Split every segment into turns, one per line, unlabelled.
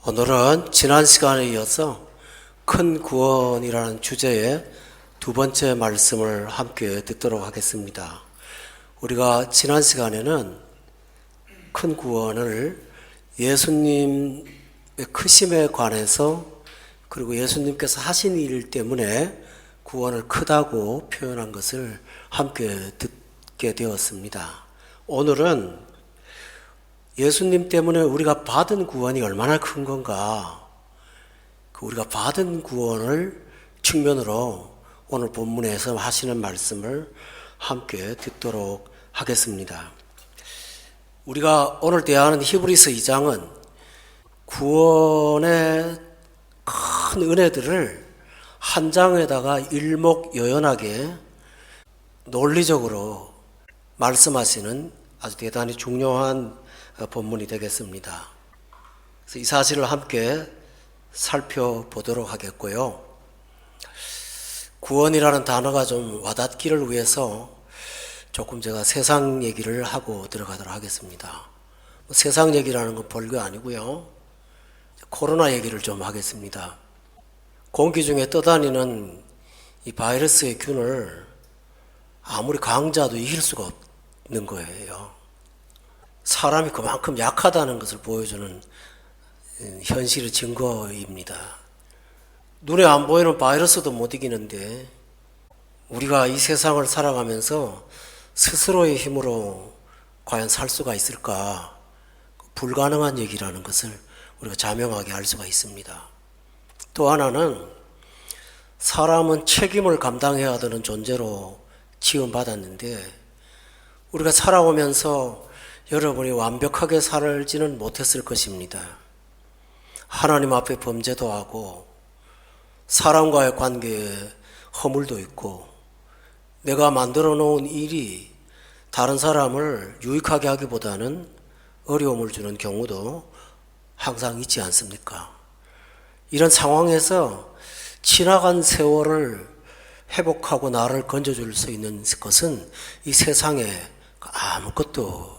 오늘은 지난 시간에 이어서 큰 구원이라는 주제의 두 번째 말씀을 함께 듣도록 하겠습니다. 우리가 지난 시간에는 큰 구원을 예수님의 크심에 관해서 그리고 예수님께서 하신 일 때문에 구원을 크다고 표현한 것을 함께 듣게 되었습니다. 오늘은 예수님 때문에 우리가 받은 구원이 얼마나 큰 건가, 우리가 받은 구원을 측면으로 오늘 본문에서 하시는 말씀을 함께 듣도록 하겠습니다. 우리가 오늘 대하는 히브리서 2장은 구원의 큰 은혜들을 한 장에다가 일목요연하게 논리적으로 말씀하시는 아주 대단히 중요한 본문이 되겠습니다. 그래서 이 사실을 함께 살펴보도록 하겠고요. 구원이라는 단어가 좀 와닿기를 위해서 조금 제가 세상 얘기를 하고 들어가도록 하겠습니다. 세상 얘기라는 건 별거 아니고요. 코로나 얘기를 좀 하겠습니다. 공기 중에 떠다니는 이 바이러스의 균을 아무리 강자도 이길 수가 없는 거예요. 사람이 그만큼 약하다는 것을 보여주는 현실의 증거입니다. 눈에 안 보이는 바이러스도 못 이기는데 우리가 이 세상을 살아가면서 스스로의 힘으로 과연 살 수가 있을까? 불가능한 얘기라는 것을 우리가 자명하게 알 수가 있습니다. 또 하나는 사람은 책임을 감당해야 되는 존재로 지음받았는데 우리가 살아오면서 여러분이 완벽하게 살지는 못했을 것입니다. 하나님 앞에 범죄도 하고 사람과의 관계에 허물도 있고 내가 만들어 놓은 일이 다른 사람을 유익하게 하기보다는 어려움을 주는 경우도 항상 있지 않습니까? 이런 상황에서 지나간 세월을 회복하고 나를 건져줄 수 있는 것은 이 세상에 아무것도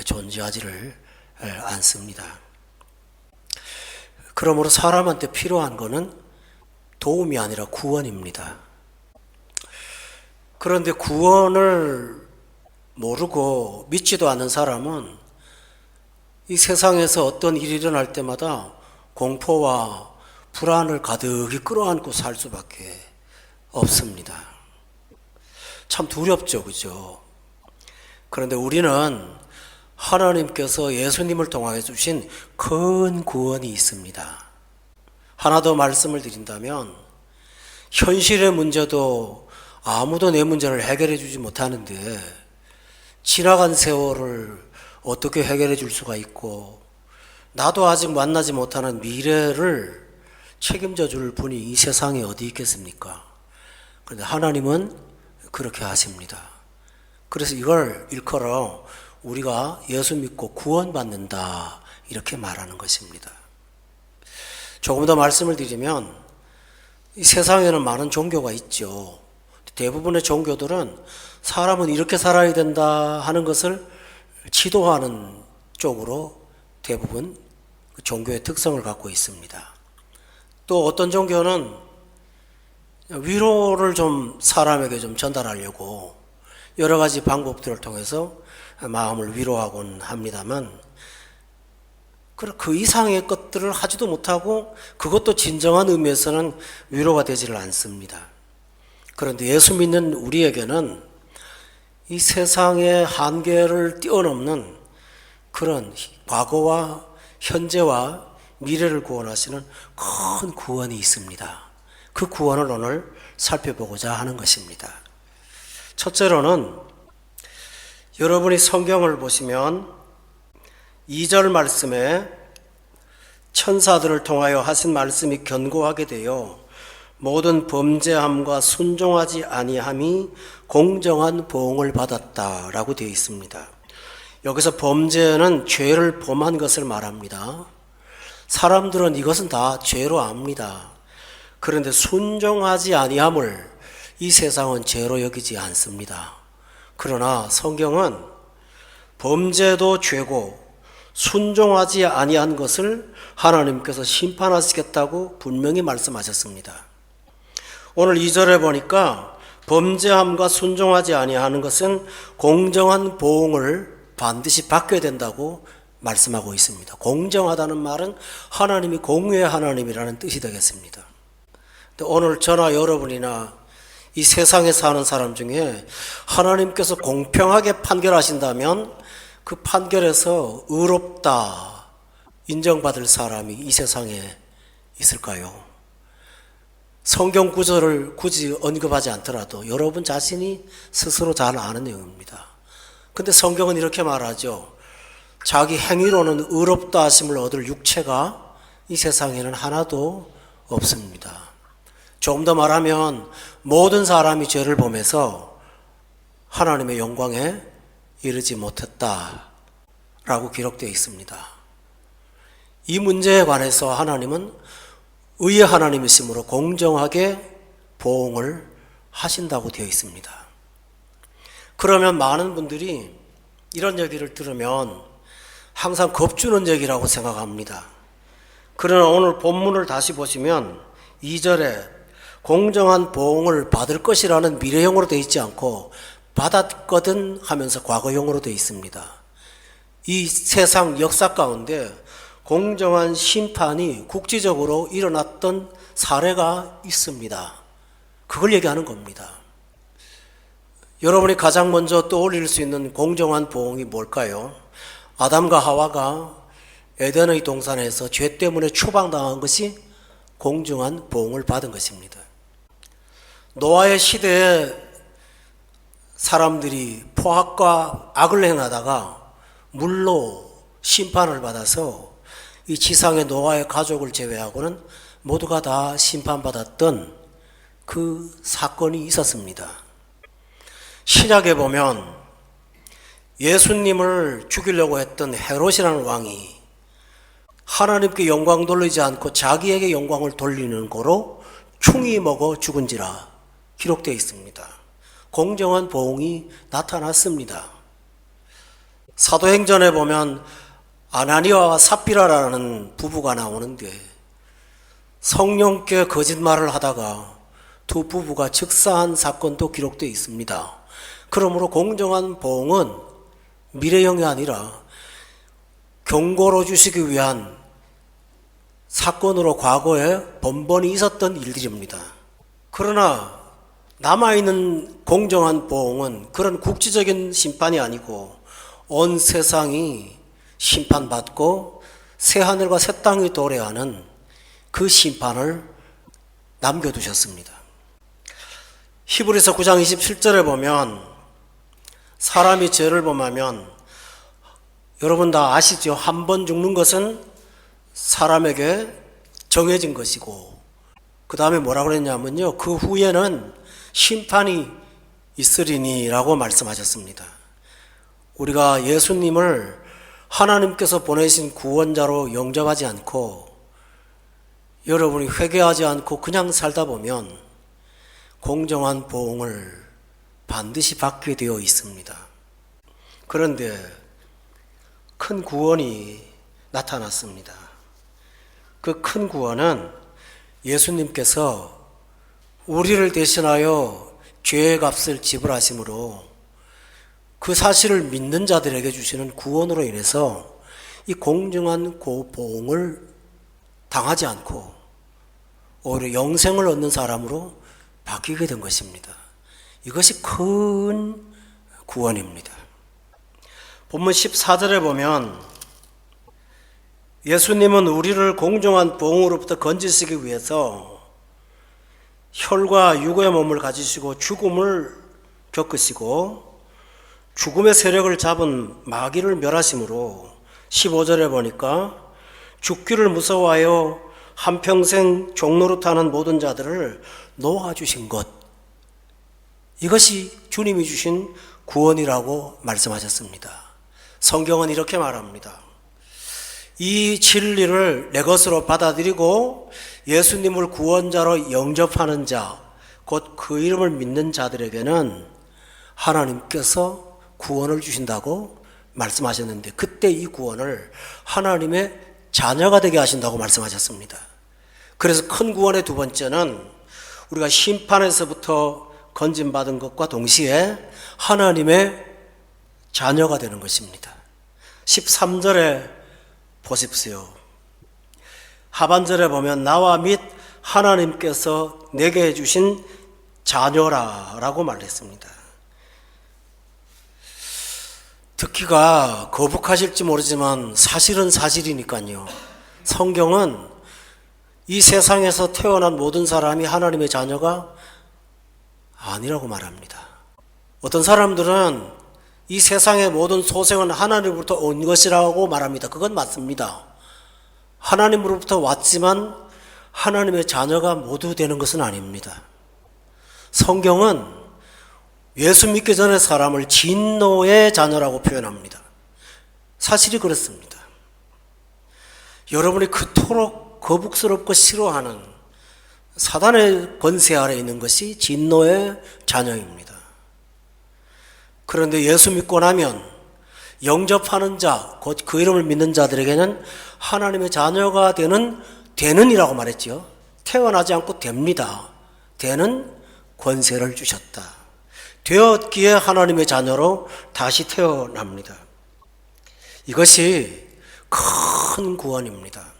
존재하지를 않습니다. 그러므로 사람한테 필요한 것은 도움이 아니라 구원입니다. 그런데 구원을 모르고 믿지도 않는 사람은 이 세상에서 어떤 일이 일어날 때마다 공포와 불안을 가득히 끌어안고 살 수밖에 없습니다. 참 두렵죠, 그죠? 그런데 우리는 하나님께서 예수님을 통하여 주신 큰 구원이 있습니다. 하나 더 말씀을 드린다면 현실의 문제도 아무도 내 문제를 해결해 주지 못하는데 지나간 세월을 어떻게 해결해 줄 수가 있고 나도 아직 만나지 못하는 미래를 책임져 줄 분이 이 세상에 어디 있겠습니까? 그런데 하나님은 그렇게 하십니다. 그래서 이걸 일컬어 우리가 예수 믿고 구원받는다 이렇게 말하는 것입니다. 조금 더 말씀을 드리면 이 세상에는 많은 종교가 있죠. 대부분의 종교들은 사람은 이렇게 살아야 된다 하는 것을 지도하는 쪽으로 대부분 종교의 특성을 갖고 있습니다. 또 어떤 종교는 위로를 좀 사람에게 좀 전달하려고 여러 가지 방법들을 통해서 마음을 위로하곤 합니다만 그 이상의 것들을 하지도 못하고 그것도 진정한 의미에서는 위로가 되지를 않습니다. 그런데 예수 믿는 우리에게는 이 세상의 한계를 뛰어넘는 그런 과거와 현재와 미래를 구원하시는 큰 구원이 있습니다. 그 구원을 오늘 살펴보고자 하는 것입니다. 첫째로는 여러분이 성경을 보시면 2절 말씀에 천사들을 통하여 하신 말씀이 견고하게 되어 모든 범죄함과 순종하지 아니함이 공정한 보응을 받았다라고 되어 있습니다. 여기서 범죄는 죄를 범한 것을 말합니다. 사람들은 이것은 다 죄로 압니다. 그런데 순종하지 아니함을 이 세상은 죄로 여기지 않습니다. 그러나 성경은 범죄도 죄고 순종하지 아니한 것을 하나님께서 심판하시겠다고 분명히 말씀하셨습니다. 오늘 2절에 보니까 범죄함과 순종하지 아니하는 것은 공정한 보응을 반드시 받게 된다고 말씀하고 있습니다. 공정하다는 말은 하나님이 공의의 하나님이라는 뜻이 되겠습니다. 오늘 저나 여러분이나 이 세상에 사는 사람 중에 하나님께서 공평하게 판결하신다면 그 판결에서 의롭다 인정받을 사람이 이 세상에 있을까요? 성경 구절을 굳이 언급하지 않더라도 여러분 자신이 스스로 잘 아는 내용입니다. 근데 성경은 이렇게 말하죠. 자기 행위로는 의롭다 하심을 얻을 육체가 이 세상에는 하나도 없습니다. 조금 더 말하면 모든 사람이 죄를 범해서 하나님의 영광에 이르지 못했다라고 기록되어 있습니다. 이 문제에 관해서 하나님은 의의 하나님이시므로 공정하게 보응을 하신다고 되어 있습니다. 그러면 많은 분들이 이런 얘기를 들으면 항상 겁주는 얘기라고 생각합니다. 그러나 오늘 본문을 다시 보시면 2절에 공정한 보응을 받을 것이라는 미래형으로 되어 있지 않고 받았거든 하면서 과거형으로 되어 있습니다. 이 세상 역사 가운데 공정한 심판이 국지적으로 일어났던 사례가 있습니다. 그걸 얘기하는 겁니다. 여러분이 가장 먼저 떠올릴 수 있는 공정한 보응이 뭘까요? 아담과 하와가 에덴의 동산에서 죄 때문에 추방당한 것이 공정한 보응을 받은 것입니다. 노아의 시대에 사람들이 포악과 악을 행하다가 물로 심판을 받아서 이 지상의 노아의 가족을 제외하고는 모두가 다 심판받았던 그 사건이 있었습니다. 신약에 보면 예수님을 죽이려고 했던 헤롯이라는 왕이 하나님께 영광 돌리지 않고 자기에게 영광을 돌리는 거로 충이 먹어 죽은지라 기록되어 있습니다. 공정한 보응이 나타났습니다. 사도행전에 보면 아나니아와 삽비라라는 부부가 나오는데 성령께 거짓말을 하다가 두 부부가 즉사한 사건도 기록되어 있습니다. 그러므로 공정한 보응은 미래형이 아니라 경고로 주시기 위한 사건으로 과거에 번번이 있었던 일들입니다. 그러나 남아있는 공정한 보응은 그런 국지적인 심판이 아니고 온 세상이 심판받고 새하늘과 새 땅이 도래하는 그 심판을 남겨두셨습니다. 히브리서 9장 27절에 보면 사람이 죄를 범하면 여러분 다 아시죠? 한 번 죽는 것은 사람에게 정해진 것이고 그 다음에 뭐라고 그랬냐면요. 그 후에는 심판이 있으리니 라고 말씀하셨습니다. 우리가 예수님을 하나님께서 보내신 구원자로 영접하지 않고 여러분이 회개하지 않고 그냥 살다 보면 공정한 보응을 반드시 받게 되어 있습니다. 그런데 큰 구원이 나타났습니다. 그 큰 구원은 예수님께서 우리를 대신하여 죄의 값을 지불하심으로 그 사실을 믿는 자들에게 주시는 구원으로 인해서 이 공정한 보응을 당하지 않고 오히려 영생을 얻는 사람으로 바뀌게 된 것입니다. 이것이 큰 구원입니다. 본문 14절에 보면 예수님은 우리를 공정한 보응으로부터 건지시기 위해서 혈과 육의 몸을 가지시고 죽음을 겪으시고 죽음의 세력을 잡은 마귀를 멸하심으로 15절에 보니까 죽기를 무서워하여 한평생 종노릇하는 모든 자들을 놓아주신 것, 이것이 주님이 주신 구원이라고 말씀하셨습니다. 성경은 이렇게 말합니다. 이 진리를 내 것으로 받아들이고 예수님을 구원자로 영접하는 자, 곧 그 이름을 믿는 자들에게는 하나님께서 구원을 주신다고 말씀하셨는데 그때 이 구원을 하나님의 자녀가 되게 하신다고 말씀하셨습니다. 그래서 큰 구원의 두 번째는 우리가 심판에서부터 건진받은 것과 동시에 하나님의 자녀가 되는 것입니다. 13절에 보십시오. 하반절에 보면 나와 및 하나님께서 내게 해주신 자녀라 라고 말했습니다. 듣기가 거북하실지 모르지만 사실은 사실이니까요. 성경은 이 세상에서 태어난 모든 사람이 하나님의 자녀가 아니라고 말합니다. 어떤 사람들은 이 세상의 모든 소생은 하나님으로부터 온 것이라고 말합니다. 그건 맞습니다. 하나님으로부터 왔지만 하나님의 자녀가 모두 되는 것은 아닙니다. 성경은 예수 믿기 전에 사람을 진노의 자녀라고 표현합니다. 사실이 그렇습니다. 여러분이 그토록 거북스럽고 싫어하는 사단의 권세 아래 있는 것이 진노의 자녀입니다. 그런데 예수 믿고 나면 영접하는 자, 곧 그 이름을 믿는 자들에게는 하나님의 자녀가 되는이라고 말했죠. 태어나지 않고 됩니다. 되는 권세를 주셨다. 되었기에 하나님의 자녀로 다시 태어납니다. 이것이 큰 구원입니다.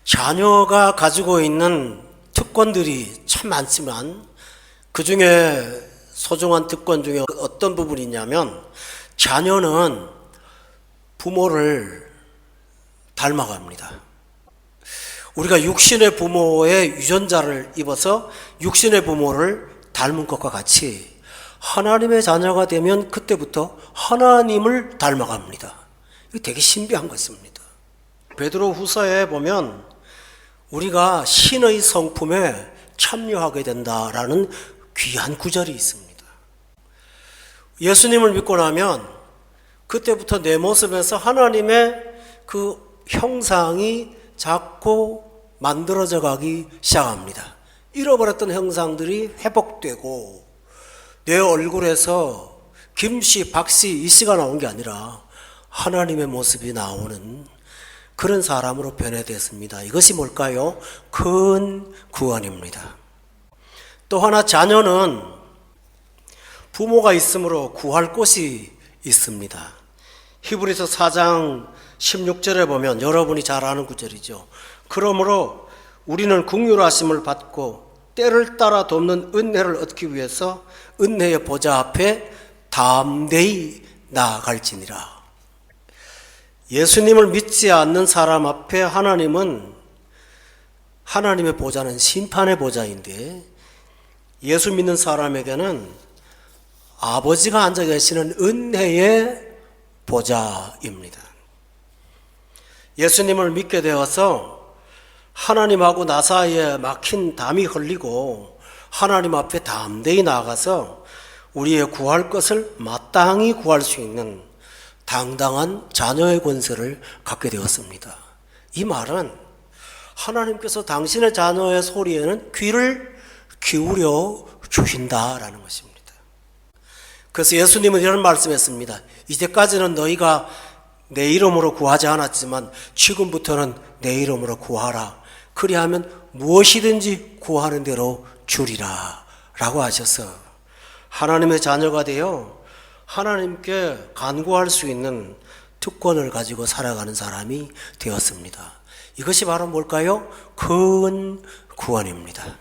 자녀가 가지고 있는 특권들이 참 많지만 그 중에 소중한 특권 중에 어떤 부분이 있냐면 자녀는 부모를 닮아갑니다. 우리가 육신의 부모의 유전자를 입어서 육신의 부모를 닮은 것과 같이 하나님의 자녀가 되면 그때부터 하나님을 닮아갑니다. 이게 되게 신비한 것입니다. 베드로 후서에 보면 우리가 신의 성품에 참여하게 된다라는 귀한 구절이 있습니다. 예수님을 믿고 나면 그때부터 내 모습에서 하나님의 그 형상이 자꾸 만들어져 가기 시작합니다. 잃어버렸던 형상들이 회복되고 내 얼굴에서 김씨, 박씨, 이씨가 나온 게 아니라 하나님의 모습이 나오는 그런 사람으로 변해됐습니다. 이것이 뭘까요? 큰 구원입니다. 또 하나 자녀는 부모가 있으므로 구할 곳이 있습니다. 히브리서 4장 16절에 보면 여러분이 잘 아는 구절이죠. 그러므로 우리는 긍휼하심을 받고 때를 따라 돕는 은혜를 얻기 위해서 은혜의 보좌 앞에 담대히 나아갈지니라. 예수님을 믿지 않는 사람 앞에 하나님은 하나님의 보좌는 심판의 보좌인데 예수 믿는 사람에게는 아버지가 앉아 계시는 은혜의 보좌입니다. 예수님을 믿게 되어서 하나님하고 나 사이에 막힌 담이 흘리고 하나님 앞에 담대히 나아가서 우리의 구할 것을 마땅히 구할 수 있는 당당한 자녀의 권세를 갖게 되었습니다. 이 말은 하나님께서 당신의 자녀의 소리에는 귀를 기울여 주신다라는 것입니다. 그래서 예수님은 이런 말씀했습니다. 이제까지는 너희가 내 이름으로 구하지 않았지만 지금부터는 내 이름으로 구하라. 그리하면 무엇이든지 구하는 대로 주리라 라고 하셔서 하나님의 자녀가 되어 하나님께 간구할 수 있는 특권을 가지고 살아가는 사람이 되었습니다. 이것이 바로 뭘까요? 큰 구원입니다.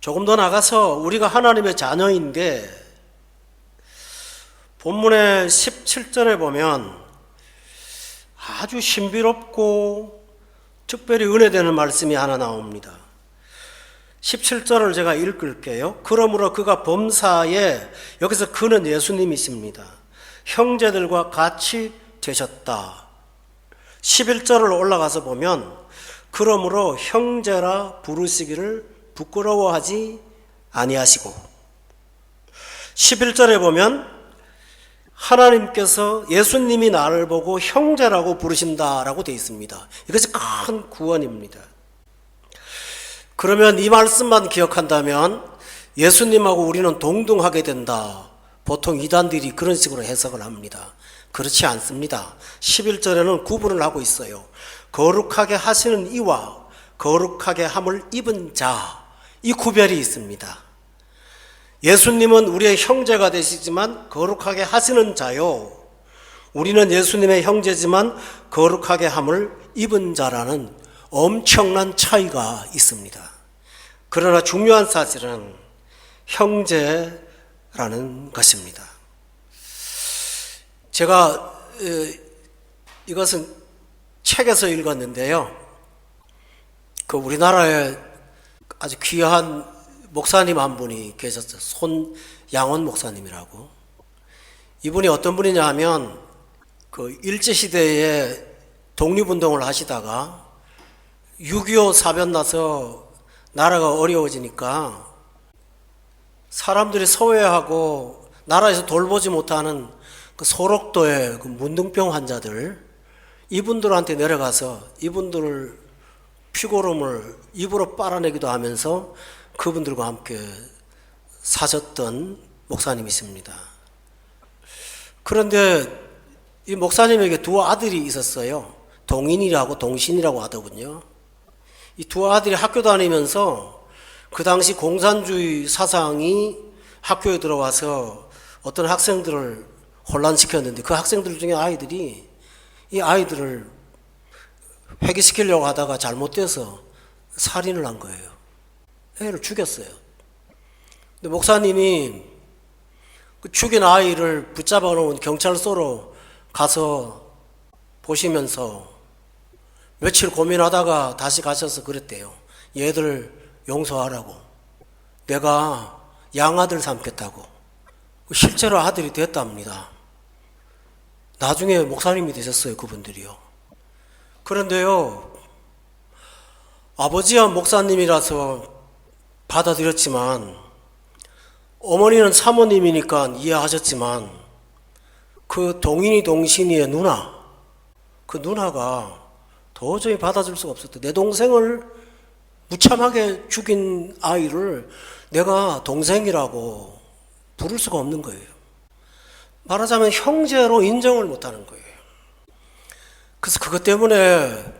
조금 더 나가서 우리가 하나님의 자녀인데 본문의 17절에 보면 아주 신비롭고 특별히 은혜되는 말씀이 하나 나옵니다. 17절을 제가 읽을게요. 그러므로 그가 범사에, 여기서 그는 예수님이십니다. 형제들과 같이 되셨다. 11절을 올라가서 보면 그러므로 형제라 부르시기를 부끄러워하지 아니하시고 11절에 보면 하나님께서 예수님이 나를 보고 형제라고 부르신다라고 되어 있습니다. 이것이 큰 구원입니다. 그러면 이 말씀만 기억한다면 예수님하고 우리는 동등하게 된다. 보통 이단들이 그런 식으로 해석을 합니다. 그렇지 않습니다. 11절에는 구분을 하고 있어요. 거룩하게 하시는 이와 거룩하게 함을 입은 자, 이 구별이 있습니다. 예수님은 우리의 형제가 되시지만 거룩하게 하시는 자요, 우리는 예수님의 형제지만 거룩하게 함을 입은 자라는 엄청난 차이가 있습니다. 그러나 중요한 사실은 형제라는 것입니다. 제가 이것은 책에서 읽었는데요. 그 우리나라에 아주 귀한 목사님 한 분이 계셨어요. 손양원 목사님이라고. 이분이 어떤 분이냐 하면 그 일제시대에 독립운동을 하시다가 6.25 사변 나서 나라가 어려워지니까 사람들이 서해하고 나라에서 돌보지 못하는 그 소록도의 그 문둥병 환자들, 이분들한테 내려가서 이분들을 피고름을 입으로 빨아내기도 하면서 그분들과 함께 사셨던 목사님이십니다. 그런데 이 목사님에게 두 아들이 있었어요. 동인이라고 동신이라고 하더군요. 이 두 아들이 학교 다니면서 그 당시 공산주의 사상이 학교에 들어와서 어떤 학생들을 혼란시켰는데 그 학생들 중에 아이들이 이 아이들을 회귀시키려고 하다가 잘못돼서 살인을 한 거예요. 애를 죽였어요. 근데 목사님이 그 죽인 아이를 붙잡아 놓은 경찰서로 가서 보시면서 며칠 고민하다가 다시 가셔서 그랬대요. 얘들 용서하라고. 내가 양아들 삼겠다고. 실제로 아들이 됐답니다. 나중에 목사님이 되셨어요, 그분들이요. 그런데요, 아버지와 목사님이라서 받아들였지만 어머니는 사모님이니까 이해하셨지만 그 동인이 동신이의 누나, 그 누나가 도저히 받아줄 수가 없었대. 내 동생을 무참하게 죽인 아이를 내가 동생이라고 부를 수가 없는 거예요. 말하자면 형제로 인정을 못하는 거예요. 그래서 그것 때문에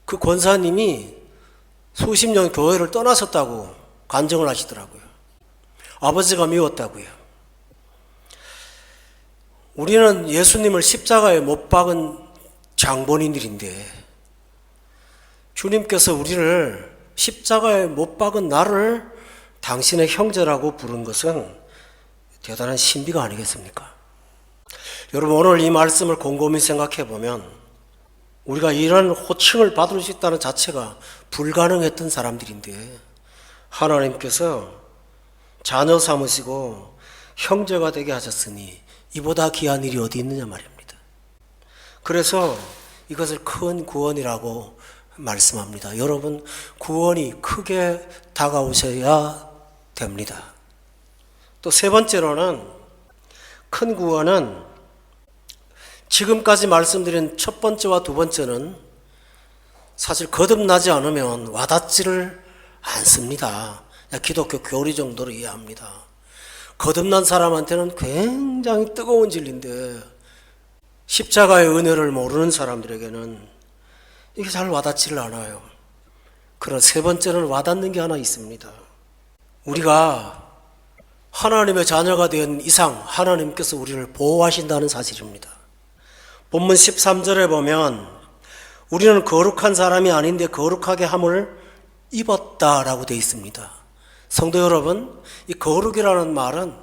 그 권사님이 수십 년 교회를 떠나셨다고 간증을 하시더라고요. 아버지가 미웠다고요. 우리는 예수님을 십자가에 못 박은 장본인들인데 주님께서 우리를 십자가에 못 박은 나를 당신의 형제라고 부른 것은 대단한 신비가 아니겠습니까? 여러분, 오늘 이 말씀을 곰곰이 생각해 보면 우리가 이런 호칭을 받을 수 있다는 자체가 불가능했던 사람들인데 하나님께서 자녀 삼으시고 형제가 되게 하셨으니 이보다 귀한 일이 어디 있느냐 말입니다. 그래서 이것을 큰 구원이라고 말씀합니다. 여러분, 구원이 크게 다가오셔야 됩니다. 또 세 번째로는 큰 구원은 지금까지 말씀드린 첫 번째와 두 번째는 사실 거듭나지 않으면 와닿지를 않습니다. 기독교 교리 정도로 이해합니다. 거듭난 사람한테는 굉장히 뜨거운 진리인데 십자가의 은혜를 모르는 사람들에게는 이게 잘 와닿지를 않아요. 그런 세 번째는 와닿는 게 하나 있습니다. 우리가 하나님의 자녀가 된 이상 하나님께서 우리를 보호하신다는 사실입니다. 본문 13절에 보면 우리는 거룩한 사람이 아닌데 거룩하게 함을 입었다라고 되어 있습니다. 성도 여러분, 이 거룩이라는 말은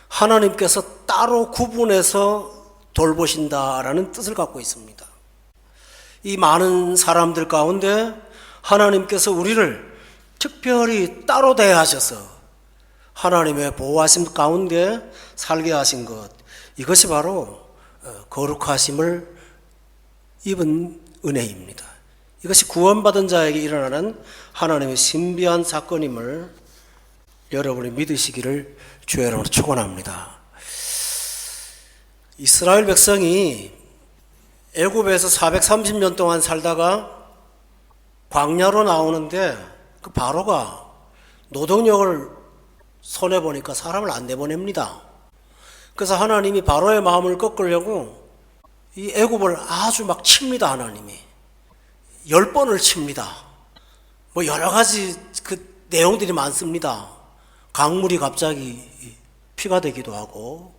하나님께서 따로 구분해서 돌보신다라는 뜻을 갖고 있습니다. 이 많은 사람들 가운데 하나님께서 우리를 특별히 따로 대하셔서 하나님의 보호하심 가운데 살게 하신 것, 이것이 바로 거룩하심을 입은 은혜입니다. 이것이 구원받은 자에게 일어나는 하나님의 신비한 사건임을 여러분이 믿으시기를 주의 이름으로 축원합니다. 이스라엘 백성이 애굽에서 430년 동안 살다가 광야로 나오는데 그 바로가 노동력을 손해보니까 사람을 안 내보냅니다. 그래서 하나님이 바로의 마음을 꺾으려고 이 애굽을 아주 막 칩니다. 하나님이 10번을 칩니다. 뭐 여러 가지 그 내용들이 많습니다. 강물이 갑자기 피가 되기도 하고,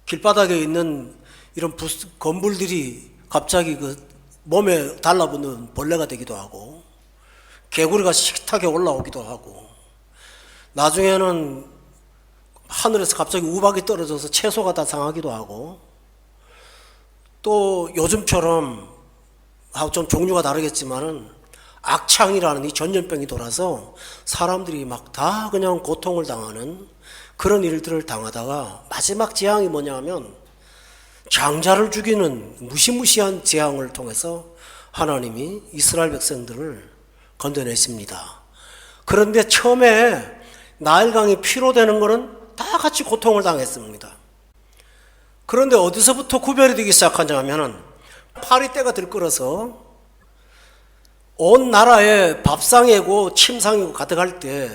길바닥에 있는 이런 건물들이 갑자기 그 몸에 달라붙는 벌레가 되기도 하고, 개구리가 식탁에 올라오기도 하고, 나중에는 하늘에서 갑자기 우박이 떨어져서 채소가 다 상하기도 하고, 또 요즘처럼 좀 종류가 다르겠지만은 악창이라는 이 전염병이 돌아서 사람들이 막 다 그냥 고통을 당하는 그런 일들을 당하다가 마지막 재앙이 뭐냐면 장자를 죽이는 무시무시한 재앙을 통해서 하나님이 이스라엘 백성들을 건져내십니다. 그런데 처음에 나일강이 피로 되는 것은 다 같이 고통을 당했습니다. 그런데 어디서부터 구별이 되기 시작하냐면 파리떼가 들끓어서 온 나라에 밥상이고 침상이고 가득할 때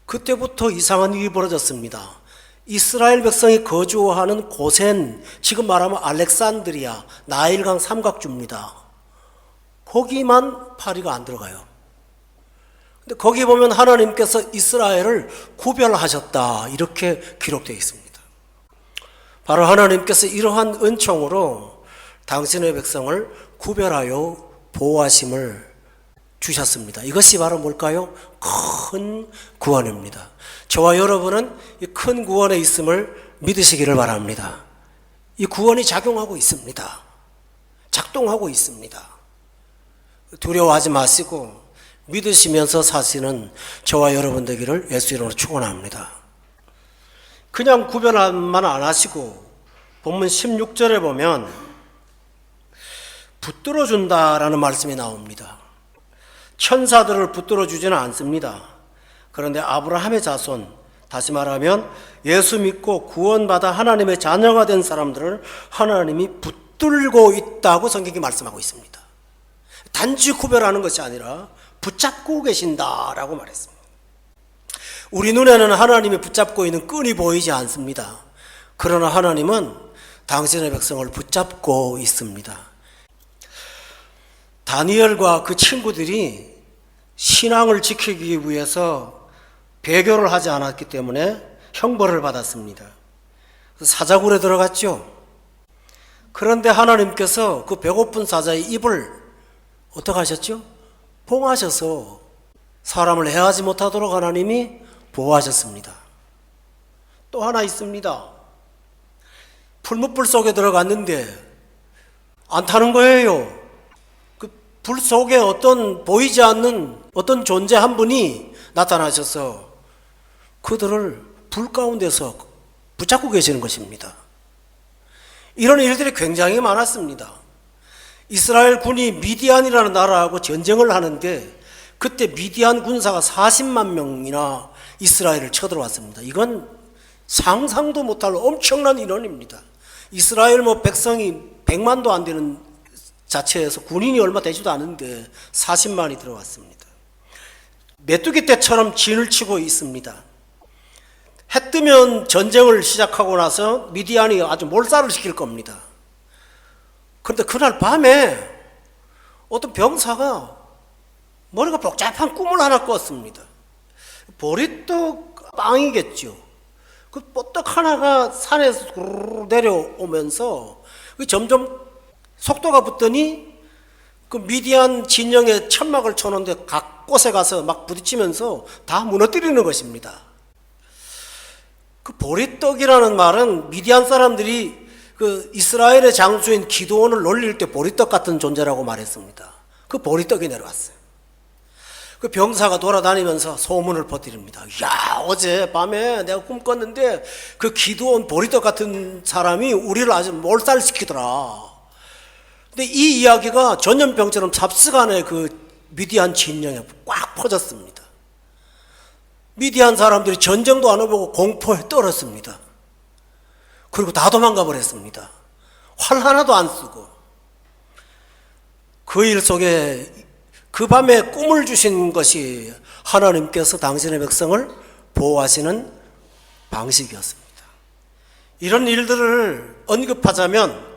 그때부터 이상한 일이 벌어졌습니다. 이스라엘 백성이 거주하는 고센, 지금 말하면 알렉산드리아, 나일강 삼각주입니다. 거기만 파리가 안 들어가요. 근데 거기 보면 하나님께서 이스라엘을 구별하셨다 이렇게 기록되어 있습니다. 바로 하나님께서 이러한 은총으로 당신의 백성을 구별하여 보호하심을 주셨습니다. 이것이 바로 뭘까요? 큰 구원입니다. 저와 여러분은 이 큰 구원에 있음을 믿으시기를 바랍니다. 이 구원이 작용하고 있습니다. 작동하고 있습니다. 두려워하지 마시고 믿으시면서 사시는 저와 여러분 되기를 예수 이름으로 축원합니다. 그냥 구별만 안 하시고 본문 16절에 보면 붙들어 준다라는 말씀이 나옵니다. 천사들을 붙들어 주지는 않습니다. 그런데 아브라함의 자손, 다시 말하면 예수 믿고 구원받아 하나님의 자녀가 된 사람들을 하나님이 붙들고 있다고 성경이 말씀하고 있습니다. 단지 구별하는 것이 아니라 붙잡고 계신다라고 말했습니다. 우리 눈에는 하나님이 붙잡고 있는 끈이 보이지 않습니다. 그러나 하나님은 당신의 백성을 붙잡고 있습니다. 다니엘과 그 친구들이 신앙을 지키기 위해서 배교를 하지 않았기 때문에 형벌을 받았습니다. 사자굴에 들어갔죠. 그런데 하나님께서 그 배고픈 사자의 입을 어떻게 하셨죠? 봉하셔서 사람을 해하지 못하도록 하나님이 보호하셨습니다. 또 하나 있습니다. 풀무불 속에 들어갔는데 안 타는 거예요. 그 불 속에 어떤 보이지 않는 어떤 존재 한 분이 나타나셔서 그들을 불 가운데서 붙잡고 계시는 것입니다. 이런 일들이 굉장히 많았습니다. 이스라엘 군이 미디안이라는 나라하고 전쟁을 하는데 그때 미디안 군사가 40만 명이나 이스라엘을 쳐들어왔습니다. 이건 상상도 못할 엄청난 인원입니다. 이스라엘 백성이 100만도 안 되는 자체에서 군인이 얼마 되지도 않은데 40만이 들어왔습니다. 메뚜기 떼처럼 진을 치고 있습니다. 해 뜨면 전쟁을 시작하고 나서 미디안이 아주 몰살을 시킬 겁니다. 그런데 그날 밤에 어떤 병사가 머리가 복잡한 꿈을 하나 꿨습니다. 보리떡 빵이겠죠. 그 뽀떡 하나가 산에서 내려오면서 점점 속도가 붙더니 그 미디안 진영에 천막을 쳐놓는데 각 곳에 가서 막 부딪히면서 다 무너뜨리는 것입니다. 그 보리떡이라는 말은 미디안 사람들이 그 이스라엘의 장수인 기드온을 놀릴 때 보리떡 같은 존재라고 말했습니다. 그 보리떡이 내려왔어요. 그 병사가 돌아다니면서 소문을 퍼뜨립니다. 야, 어제 밤에 내가 꿈 꿨는데 그 기드온 보리떡 같은 사람이 우리를 아주 몰살시키더라. 근데 이 이야기가 전염병처럼 삽시간에 그 미디안 진영에 꽉 퍼졌습니다. 미디안 사람들이 전쟁도 안 해보고 공포에 떨었습니다. 그리고 다 도망가 버렸습니다. 활 하나도 안 쓰고. 그 일 속에 그 밤에 꿈을 주신 것이 하나님께서 당신의 백성을 보호하시는 방식이었습니다. 이런 일들을 언급하자면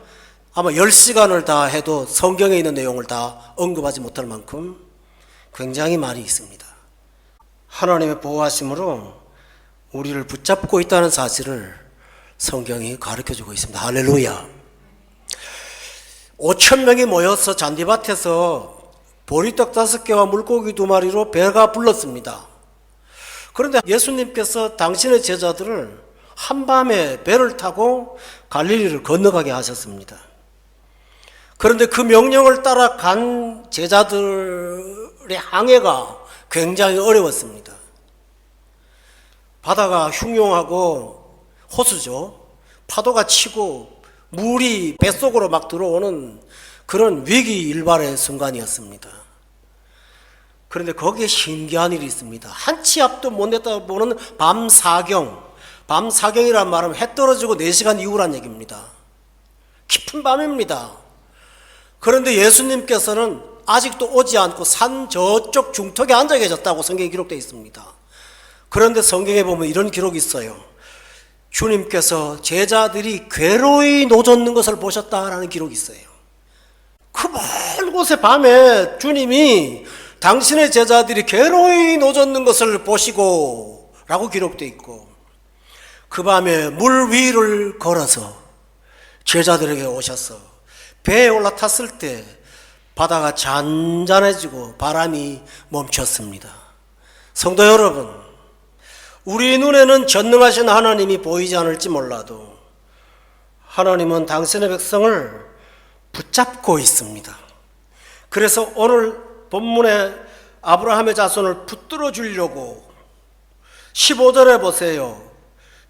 아마 10시간을 다 해도 성경에 있는 내용을 다 언급하지 못할 만큼 굉장히 많이 있습니다. 하나님의 보호하심으로 우리를 붙잡고 있다는 사실을 성경이 가르쳐주고 있습니다. 할렐루야. 5,000명이 모여서 잔디밭에서 보리떡 5개와 물고기 2마리로 배가 불렀습니다. 그런데 예수님께서 당신의 제자들을 한밤에 배를 타고 갈릴리를 건너가게 하셨습니다. 그런데 그 명령을 따라간 제자들의 항해가 굉장히 어려웠습니다. 바다가 흉흉하고 호수죠. 파도가 치고 물이 뱃속으로 막 들어오는 그런 위기일발의 순간이었습니다. 그런데 거기에 신기한 일이 있습니다. 한 치 앞도 못 내다보는 밤사경이란 말은 해 떨어지고 4시간 이후란 얘기입니다. 깊은 밤입니다. 그런데 예수님께서는 아직도 오지 않고 산 저쪽 중턱에 앉아 계셨다고 성경에 기록되어 있습니다. 그런데 성경에 보면 이런 기록이 있어요. 주님께서 제자들이 괴로이 노젓는 것을 보셨다라는 기록이 있어요. 그 먼 곳에 밤에 주님이 당신의 제자들이 괴로이 노젓는 것을 보시고 라고 기록되어 있고, 그 밤에 물 위를 걸어서 제자들에게 오셔서 배에 올라탔을 때 바다가 잔잔해지고 바람이 멈췄습니다. 성도 여러분, 우리 눈에는 전능하신 하나님이 보이지 않을지 몰라도 하나님은 당신의 백성을 붙잡고 있습니다. 그래서 오늘 본문에 아브라함의 자손을 붙들어 주려고 15절에 보세요.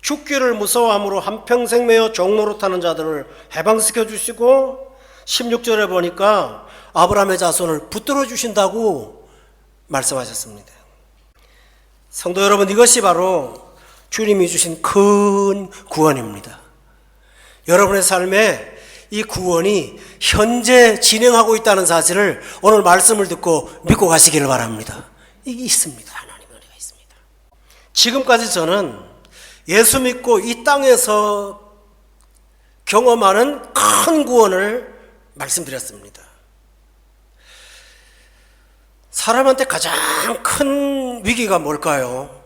죽기를 무서워함으로 한평생 매여 종로로 타는 자들을 해방시켜 주시고, 16절에 보니까 아브라함의 자손을 붙들어 주신다고 말씀하셨습니다. 성도 여러분, 이것이 바로 주님이 주신 큰 구원입니다. 여러분의 삶에 이 구원이 현재 진행하고 있다는 사실을 오늘 말씀을 듣고 믿고 가시기를 바랍니다. 이게 있습니다. 하나님의 은혜가 있습니다. 지금까지 저는 예수 믿고 이 땅에서 경험하는 큰 구원을 말씀드렸습니다. 사람한테 가장 큰 위기가 뭘까요?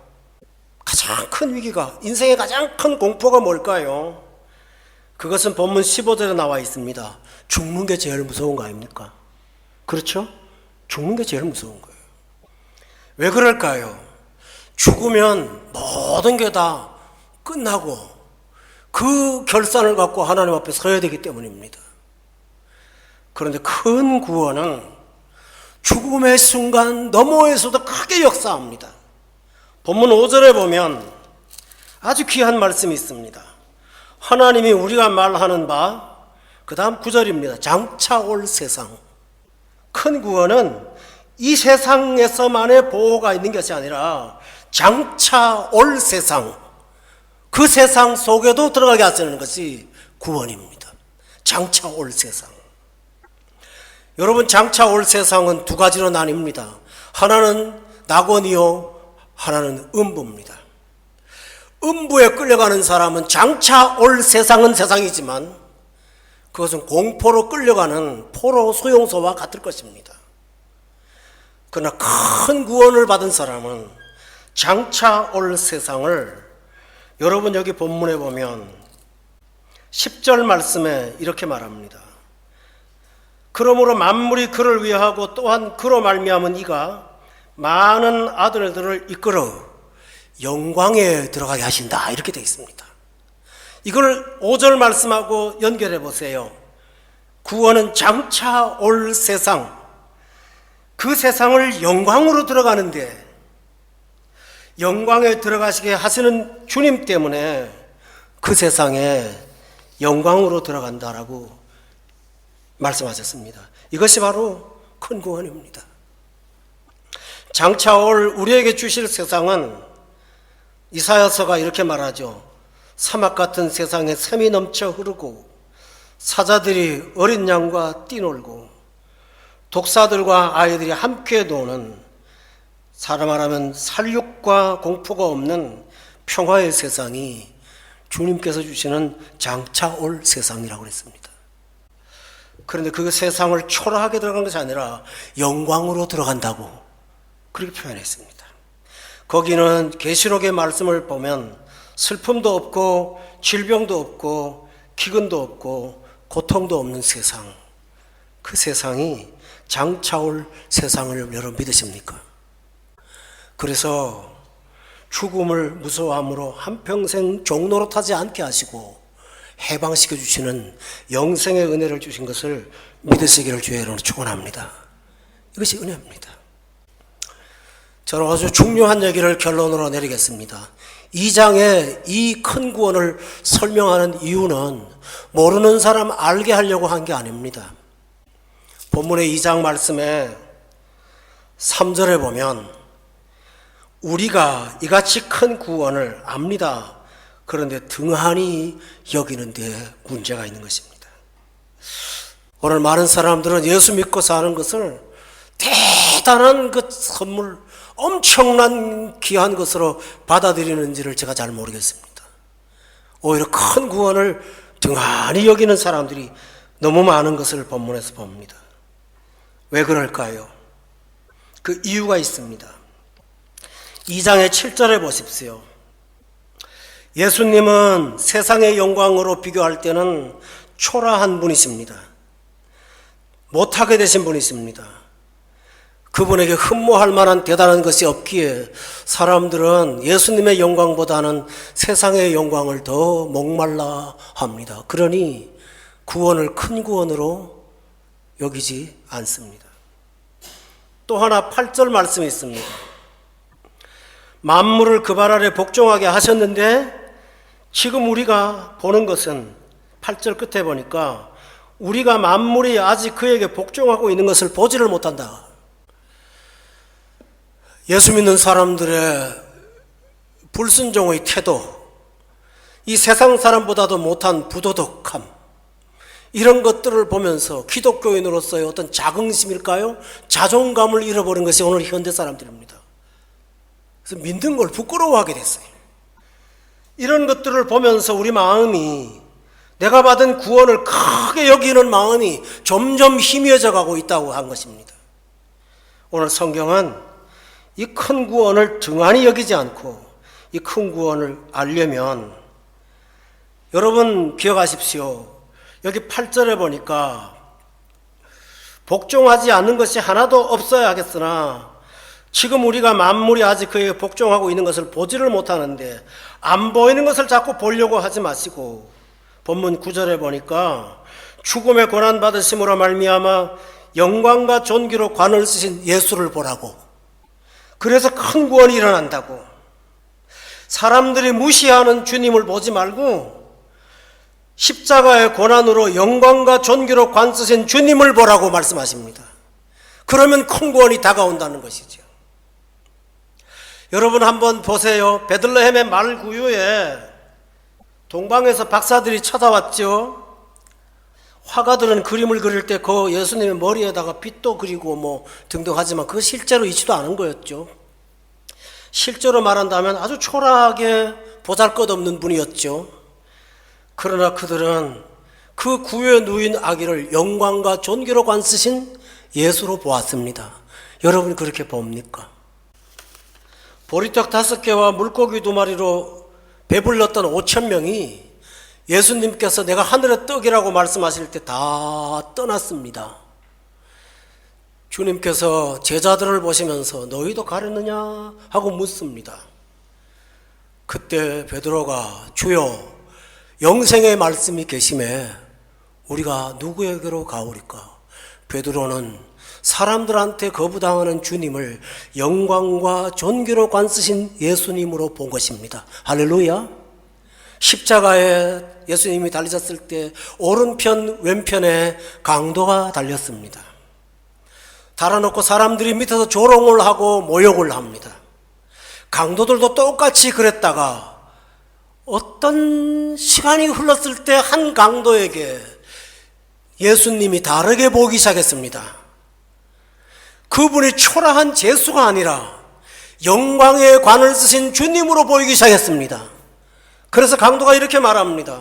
가장 큰 위기가, 인생의 가장 큰 공포가 뭘까요? 그것은 본문 15절에 나와 있습니다. 죽는 게 제일 무서운 거 아닙니까? 그렇죠? 죽는 게 제일 무서운 거예요. 왜 그럴까요? 죽으면 모든 게 다 끝나고 그 결산을 갖고 하나님 앞에 서야 되기 때문입니다. 그런데 큰 구원은 죽음의 순간 너머에서도 크게 역사합니다. 본문 5절에 보면 아주 귀한 말씀이 있습니다. 하나님이 우리가 말하는 바, 그 다음 9절입니다. 장차 올 세상. 큰 구원은 이 세상에서만의 보호가 있는 것이 아니라 장차 올 세상, 그 세상 속에도 들어가게 하시는 것이 구원입니다. 장차 올 세상. 여러분, 장차 올 세상은 두 가지로 나뉩니다. 하나는 낙원이요, 하나는 음부입니다. 음부에 끌려가는 사람은 장차 올 세상은 세상이지만 그것은 공포로 끌려가는 포로 수용소와 같을 것입니다. 그러나 큰 구원을 받은 사람은 장차 올 세상을, 여러분 여기 본문에 보면 10절 말씀에 이렇게 말합니다. 그러므로 만물이 그를 위하고 또한 그로 말미암은 이가 많은 아들들을 이끌어 영광에 들어가게 하신다, 이렇게 되어 있습니다. 이걸 5절 말씀하고 연결해 보세요. 구원은 장차 올 세상, 그 세상을 영광으로 들어가는데, 영광에 들어가시게 하시는 주님 때문에 그 세상에 영광으로 들어간다라고 말씀하셨습니다. 이것이 바로 큰 구원입니다. 장차 올 우리에게 주실 세상은 이사야서가 이렇게 말하죠. 사막 같은 세상에 샘이 넘쳐 흐르고 사자들이 어린 양과 뛰놀고 독사들과 아이들이 함께 노는, 사람 말하면 살육과 공포가 없는 평화의 세상이 주님께서 주시는 장차 올 세상이라고 그랬습니다. 그런데 그 세상을 초라하게 들어간 것이 아니라 영광으로 들어간다고 그렇게 표현했습니다. 거기는 계시록의 말씀을 보면 슬픔도 없고 질병도 없고 기근도 없고 고통도 없는 세상, 그 세상이 장차 올 세상을 여러분 믿으십니까? 그래서 죽음을 무서워함으로 한평생 종노릇하지 않게 하시고 해방시켜 주시는 영생의 은혜를 주신 것을 믿으시기를 주의 이름으로 축원합니다. 이것이 은혜입니다. 저는 아주 중요한 얘기를 결론으로 내리겠습니다. 2장에 이 큰 구원을 설명하는 이유는 모르는 사람 알게 하려고 한 게 아닙니다. 본문의 2장 말씀에 3절에 보면 우리가 이같이 큰 구원을 압니다. 그런데 등한히 여기는데 문제가 있는 것입니다. 오늘 많은 사람들은 예수 믿고 사는 것을 대단한 그 선물, 엄청난 귀한 것으로 받아들이는지를 제가 잘 모르겠습니다. 오히려 큰 구원을 등한히 여기는 사람들이 너무 많은 것을 본문에서 봅니다. 왜 그럴까요? 그 이유가 있습니다. 2장의 7절에 보십시오. 예수님은 세상의 영광으로 비교할 때는 초라한 분이십니다. 못하게 되신 분이십니다. 그분에게 흠모할 만한 대단한 것이 없기에 사람들은 예수님의 영광보다는 세상의 영광을 더 목말라 합니다. 그러니 구원을 큰 구원으로 여기지 않습니다. 또 하나 8절 말씀이 있습니다. 만물을 그 발 아래 복종하게 하셨는데 지금 우리가 보는 것은 8절 끝에 보니까 우리가 만물이 아직 그에게 복종하고 있는 것을 보지를 못한다. 예수 믿는 사람들의 불순종의 태도, 이 세상 사람보다도 못한 부도덕함, 이런 것들을 보면서 기독교인으로서의 어떤 자긍심일까요? 자존감을 잃어버린 것이 오늘 현대 사람들입니다. 그래서 믿는 걸 부끄러워하게 됐어요. 이런 것들을 보면서 우리 마음이, 내가 받은 구원을 크게 여기는 마음이 점점 희미해져 가고 있다고 한 것입니다. 오늘 성경은 이 큰 구원을 등한히 여기지 않고 이 큰 구원을 알려면 여러분 기억하십시오. 여기 8절에 보니까 복종하지 않는 것이 하나도 없어야 하겠으나 지금 우리가 만물이 아직 그에게 복종하고 있는 것을 보지를 못하는데 안 보이는 것을 자꾸 보려고 하지 마시고 본문 9절에 보니까 죽음의 고난 받으심으로 말미암아 영광과 존귀로 관을 쓰신 예수를 보라고. 그래서 큰 구원이 일어난다고. 사람들이 무시하는 주님을 보지 말고 십자가의 고난으로 영광과 존귀로 관 쓰신 주님을 보라고 말씀하십니다. 그러면 큰 구원이 다가온다는 것이죠. 여러분 한번 보세요. 베들레헴의 말구유에 동방에서 박사들이 찾아왔죠. 화가들은 그림을 그릴 때 그 예수님의 머리에다가 빛도 그리고 뭐 등등 하지만 그거 실제로 있지도 않은 거였죠. 실제로 말한다면 아주 초라하게 보잘것없는 분이었죠. 그러나 그들은 그 구유에 누인 아기를 영광과 존귀로 관쓰신 예수로 보았습니다. 여러분 그렇게 봅니까? 보리떡 5개와 물고기 2마리로 배불렀던 5,000명이 예수님께서 내가 하늘의 떡이라고 말씀하실 때 다 떠났습니다. 주님께서 제자들을 보시면서 너희도 가렸느냐 하고 묻습니다. 그때 베드로가 주여 영생의 말씀이 계심에 우리가 누구에게로 가오리까? 베드로는 사람들한테 거부당하는 주님을 영광과 존귀로 관쓰신 예수님으로 본 것입니다. 할렐루야. 십자가에 예수님이 달리셨을 때 오른편 왼편에 강도가 달렸습니다. 달아놓고 사람들이 밑에서 조롱을 하고 모욕을 합니다. 강도들도 똑같이 그랬다가 어떤 시간이 흘렀을 때 한 강도에게 예수님이 다르게 보이기 시작했습니다. 그분이 초라한 제수가 아니라 영광의 관을 쓰신 주님으로 보이기 시작했습니다. 그래서 강도가 이렇게 말합니다.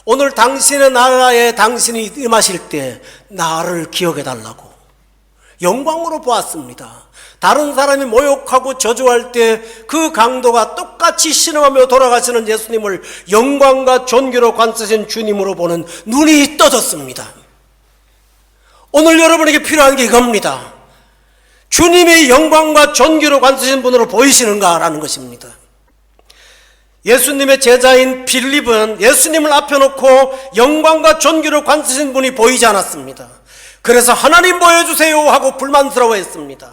오늘 당신의 나라에 당신이 임하실 때 나를 기억해 달라고. 영광으로 보았습니다. 다른 사람이 모욕하고 저주할 때 그 강도가 똑같이 신음하며 돌아가시는 예수님을 영광과 존귀로 관쓰신 주님으로 보는 눈이 떠졌습니다. 오늘 여러분에게 필요한 게 이겁니다. 주님의 영광과 존귀로 관쓰신 분으로 보이시는가라는 것입니다. 예수님의 제자인 빌립은 예수님을 앞에 놓고 영광과 존귀로 관쓰신 분이 보이지 않았습니다. 그래서 하나님 보여주세요 하고 불만스러워했습니다.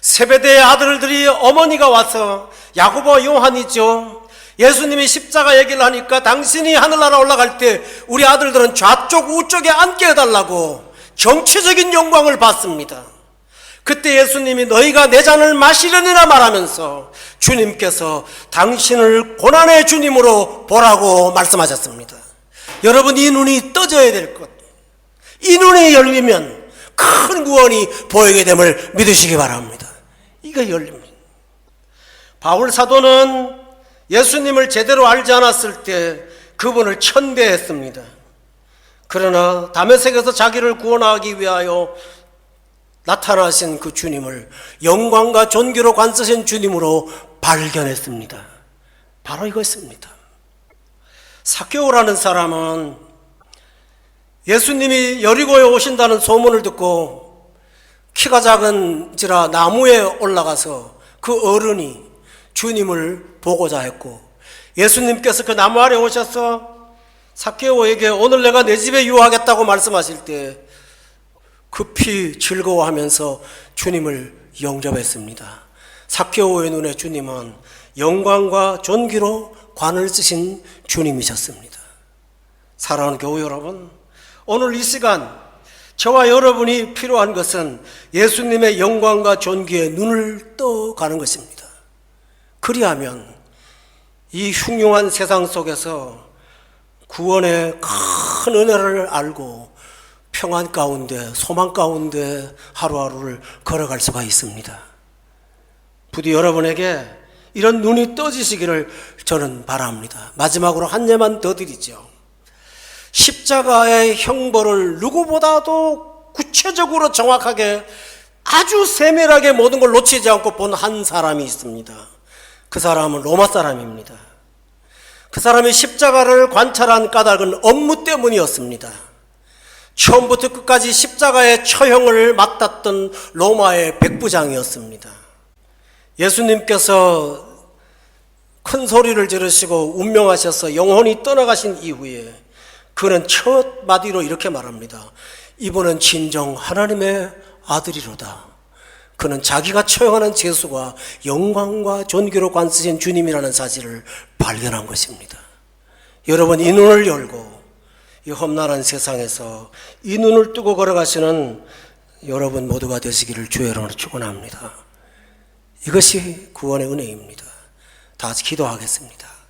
세베대의 아들들이 어머니가 와서 야고보와 요한이죠. 예수님이 십자가 얘기를 하니까 당신이 하늘나라 올라갈 때 우리 아들들은 좌쪽 우쪽에 앉게 해달라고 정치적인 영광을 받습니다. 그때 예수님이 너희가 내 잔을 마시려니라 말하면서 주님께서 당신을 고난의 주님으로 보라고 말씀하셨습니다. 여러분, 이 눈이 떠져야 될 것, 이 눈이 열리면 큰 구원이 보이게 됨을 믿으시기 바랍니다. 이거 열립니다. 바울 사도는 예수님을 제대로 알지 않았을 때 그분을 천대했습니다. 그러나 다메섹에서 자기를 구원하기 위하여 나타나신 그 주님을 영광과 존귀로 관쓰신 주님으로 발견했습니다. 바로 이것입니다. 삭개오라는 사람은 예수님이 여리고에 오신다는 소문을 듣고 키가 작은지라 나무에 올라가서 그 어른이 주님을 보고자 했고, 예수님께서 그 나무 아래 오셔서 삭개오에게 오늘 내가 내 집에 유하겠다고 말씀하실 때 급히 즐거워하면서 주님을 영접했습니다. 삭개오의 눈에 주님은 영광과 존귀로 관을 쓰신 주님이셨습니다. 사랑하는 교우 여러분, 오늘 이 시간 저와 여러분이 필요한 것은 예수님의 영광과 존귀에 눈을 떠가는 것입니다. 그리하면 이 흉흉한 세상 속에서 구원의 큰 은혜를 알고 평안 가운데, 소망 가운데 하루하루를 걸어갈 수가 있습니다. 부디 여러분에게 이런 눈이 떠지시기를 저는 바랍니다. 마지막으로 한 예만 더 드리죠. 십자가의 형벌을 누구보다도 구체적으로 정확하게 아주 세밀하게 모든 걸 놓치지 않고 본 한 사람이 있습니다. 그 사람은 로마 사람입니다. 그 사람이 십자가를 관찰한 까닭은 업무 때문이었습니다. 처음부터 끝까지 십자가의 처형을 맡았던 로마의 백부장이었습니다. 예수님께서 큰 소리를 지르시고 운명하셔서 영혼이 떠나가신 이후에 그는 첫 마디로 이렇게 말합니다. 이분은 진정 하나님의 아들이로다. 그는 자기가 처형하는 죄수가 영광과 존귀로 관쓰신 주님이라는 사실을 발견한 것입니다. 여러분, 이 눈을 열고 이 험난한 세상에서 이 눈을 뜨고 걸어가시는 여러분 모두가 되시기를 주의 이름으로 축원합니다. 이것이 구원의 은혜입니다. 다 같이 기도하겠습니다.